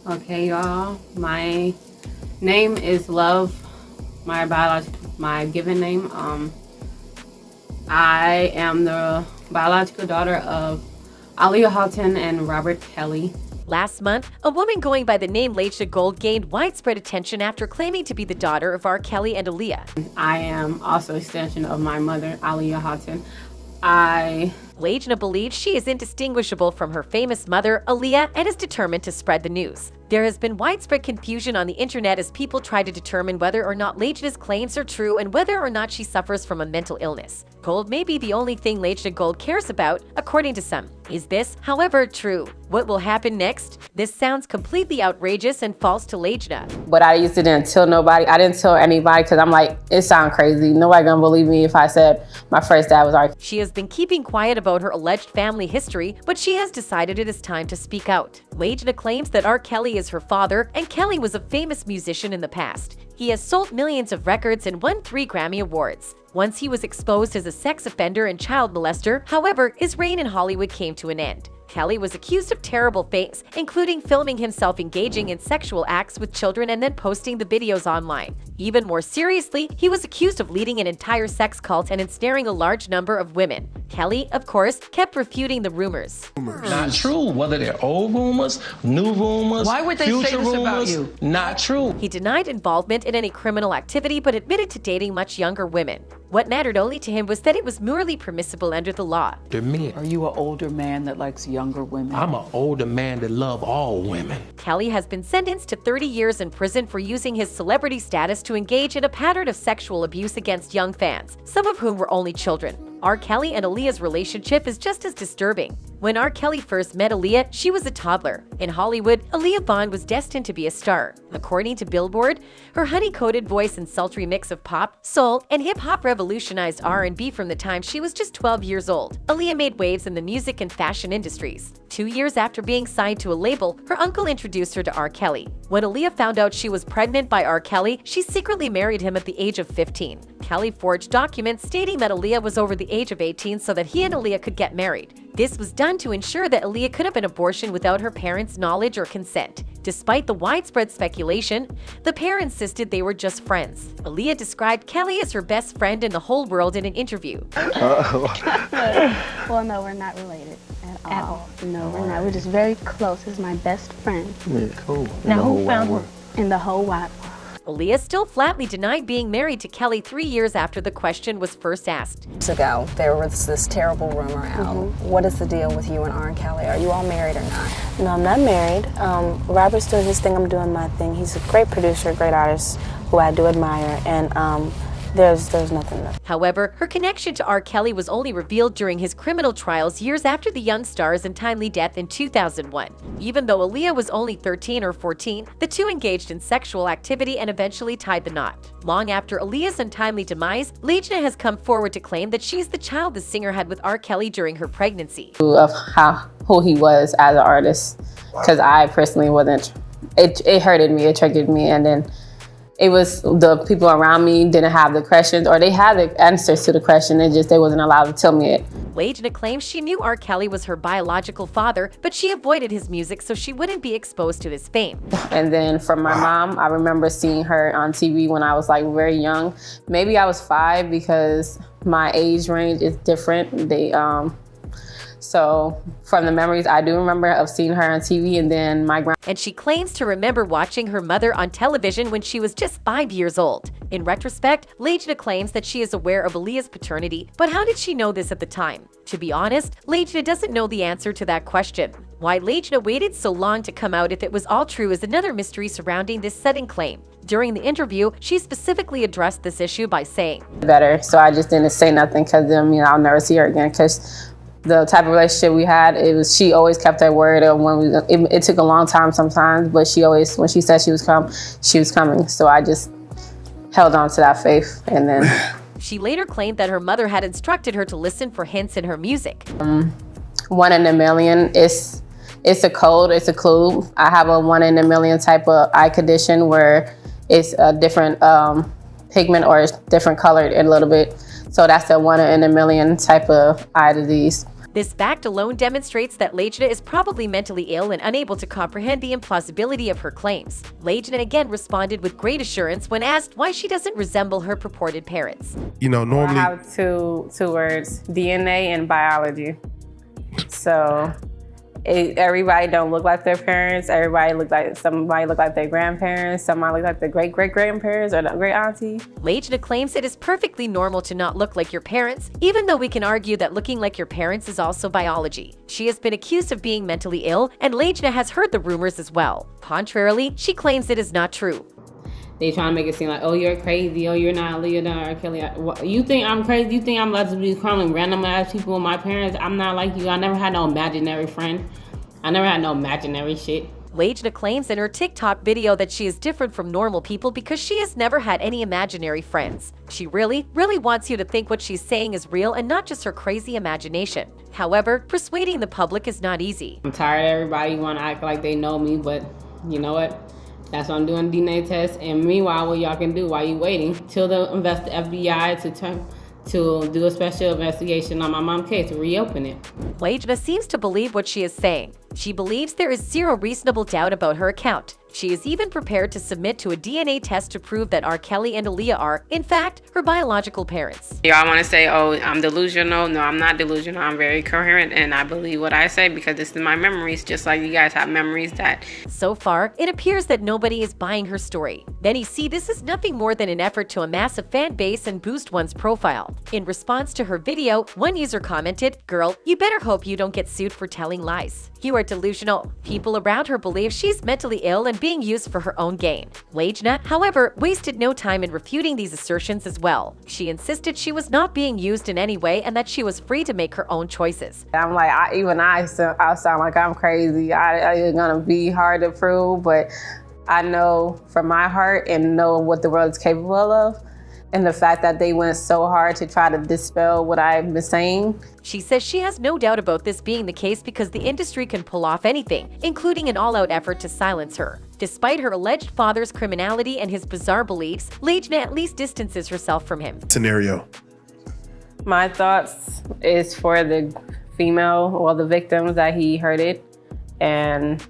Okay, y'all. My name is Love. My given name. I am the biological daughter of Aaliyah Houghton and Robert Kelly. Last month, a woman going by the name Aaliyah Gold gained widespread attention after claiming to be the daughter of R. Kelly and Aaliyah. I am also an extension of my mother, Aaliyah Houghton. Aaliyah believes she is indistinguishable from her famous mother, Aaliyah, and is determined to spread the news. There has been widespread confusion on the internet as people try to determine whether or not Aaliyah's claims are true and whether or not she suffers from a mental illness. Gold may be the only thing Aaliyah Gold cares about, according to some. Is this, however, true? What will happen next? This sounds completely outrageous and false to Aaliyah. But I used to didn't tell nobody. I didn't tell anybody because I'm like, it sounds crazy. Nobody gonna believe me if I said my first dad was R. She has been keeping quiet about her alleged family history, but she has decided it is time to speak out. Aaliyah claims that R. Kelly is her father, and Kelly was a famous musician in the past. He has sold millions of records and won 3 Grammy Awards. Once he was exposed as a sex offender and child molester, however, his reign in Hollywood came to an end. Kelly was accused of terrible things, including filming himself engaging in sexual acts with children and then posting the videos online. Even more seriously, he was accused of leading an entire sex cult and ensnaring a large number of women. Kelly, of course, kept refuting the rumors. Not true. Whether they're old rumors, new rumors, why would they future say this rumors, about you? Not true. He denied involvement in any criminal activity but admitted to dating much younger women. What mattered only to him was that it was morally permissible under the law. They're men. Are you an older man that likes younger women? I'm an older man that love all women. Kelly has been sentenced to 30 years in prison for using his celebrity status to engage in a pattern of sexual abuse against young fans, some of whom were only children. R. Kelly and Aaliyah's relationship is just as disturbing. When R. Kelly first met Aaliyah, she was a toddler. In Hollywood, Aaliyah Bond was destined to be a star. According to Billboard, her honey-coated voice and sultry mix of pop, soul, and hip-hop revolutionized R&B from the time she was just 12 years old. Aaliyah made waves in the music and fashion industries. 2 years after being signed to a label, her uncle introduced her to R. Kelly. When Aaliyah found out she was pregnant by R. Kelly, she secretly married him at the age of 15. Kelly forged documents stating that Aaliyah was over the age of 18 so that he and Aaliyah could get married. This was done to ensure that Aaliyah could have an abortion without her parents' knowledge or consent. Despite the widespread speculation, the pair insisted they were just friends. Aaliyah described Kelly as her best friend in the whole world in an interview. Well, no, we're not related at all. No, we're not. We're just very close. He's my best friend. Yeah, cool. Now, who found her? In the whole wide world. Aaliyah still flatly denied being married to Kelly 3 years after the question was first asked. Months ago, there was this terrible rumor out. What is the deal with you and R. Kelly? Are you all married or not? No, I'm not married. Robert's doing his thing, I'm doing my thing. He's a great producer, great artist who I do admire, and there's nothing there. However, her connection to R. Kelly was only revealed during his criminal trials years after the young star's untimely death in 2001. Even though Aaliyah was only 13 or 14, the two engaged in sexual activity and eventually tied the knot. Long after Aaliyah's untimely demise, Aaliyah has come forward to claim that she's the child the singer had with R. Kelly during her pregnancy. Of who he was as an artist, because I personally wasn't. It hurted me, it triggered me, and then it was the people around me didn't have the questions, or they had the answers to the question, they wasn't allowed to tell me it. Aaliyah claims she knew R. Kelly was her biological father, but she avoided his music so she wouldn't be exposed to his fame. And then from my mom, I remember seeing her on TV when I was like very young. Maybe I was 5 because my age range is different. So from the memories I do remember of seeing her on TV, and then and she claims to remember watching her mother on television when she was just 5 years old. In retrospect, Aaliyah claims that she is aware of Aaliyah's paternity, but how did she know this at the time? To be honest, Aaliyah doesn't know the answer to that question. Why Aaliyah waited so long to come out if it was all true is another mystery surrounding this sudden claim. During the interview, she specifically addressed this issue by saying, better, so I just didn't say nothing because I'll never see her again, because the type of relationship we had, she always kept her word. It took a long time sometimes, but she always, when she said she was coming. So I just held on to that faith, and then. She later claimed that her mother had instructed her to listen for hints in her music. 1 in a million, it's a code, it's a clue. I have a 1 in a million type of eye condition where it's a different pigment or it's different colored a little bit. So that's a 1 in a million type of eye disease. This fact alone demonstrates that Lejna is probably mentally ill and unable to comprehend the implausibility of her claims. Lejna again responded with great assurance when asked why she doesn't resemble her purported parents. You know, normally I have two words: DNA and biology. So everybody don't look like their parents. Somebody look like their grandparents. Somebody look like their great-great-grandparents or the great auntie. Lejna claims it is perfectly normal to not look like your parents, even though we can argue that looking like your parents is also biology. She has been accused of being mentally ill, and Lejna has heard the rumors as well. Contrarily, she claims it is not true. They trying to make it seem like, oh, you're crazy. Oh, you're not Aaliyah, not R. Kelly. You think I'm crazy? You think I'm allowed to be calling random ass people with my parents? I'm not like you. I never had no imaginary friend. I never had no imaginary shit. Lejna claims in her TikTok video that she is different from normal people because she has never had any imaginary friends. She really wants you to think what she's saying is real and not just her crazy imagination. However, persuading the public is not easy. I'm tired of everybody want to act like they know me, but you know what? That's why I'm doing DNA tests. And meanwhile, what y'all can do while you waiting till the FBI to do a special investigation on my mom's case, reopen it. Lejna seems to believe what she is saying. She believes there is zero reasonable doubt about her account. She is even prepared to submit to a DNA test to prove that R. Kelly and Aaliyah are, in fact, her biological parents. Y'all want to say, oh, I'm delusional? No, I'm not delusional. I'm very coherent, and I believe what I say because this is my memories, just like you guys have memories that... So far, it appears that nobody is buying her story. Many see this is nothing more than an effort to amass a fan base and boost one's profile. In response to her video, one user commented, "Girl, you better hope you don't get sued for telling lies. You are delusional." People around her believe she's mentally ill and being used for her own gain. Lejna, however, wasted no time in refuting these assertions as well. She insisted she was not being used in any way and that she was free to make her own choices. I'm like, I sound like I'm crazy. It's gonna be hard to prove, but I know from my heart and know what the world is capable of. And the fact that they went so hard to try to dispel what I've been saying. She says she has no doubt about this being the case because the industry can pull off anything, including an all-out effort to silence her. Despite her alleged father's criminality and his bizarre beliefs, Lejna at least distances herself from him. scenario. My thoughts is for the female or the victims that he hurted. And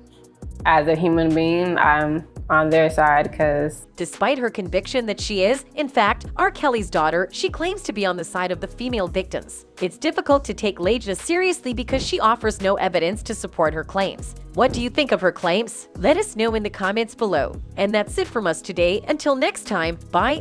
as a human being, I'm on their side because... Despite her conviction that she is, in fact, R. Kelly's daughter, she claims to be on the side of the female victims. It's difficult to take Lejna seriously because she offers no evidence to support her claims. What do you think of her claims? Let us know in the comments below. And that's it from us today. Until next time, bye.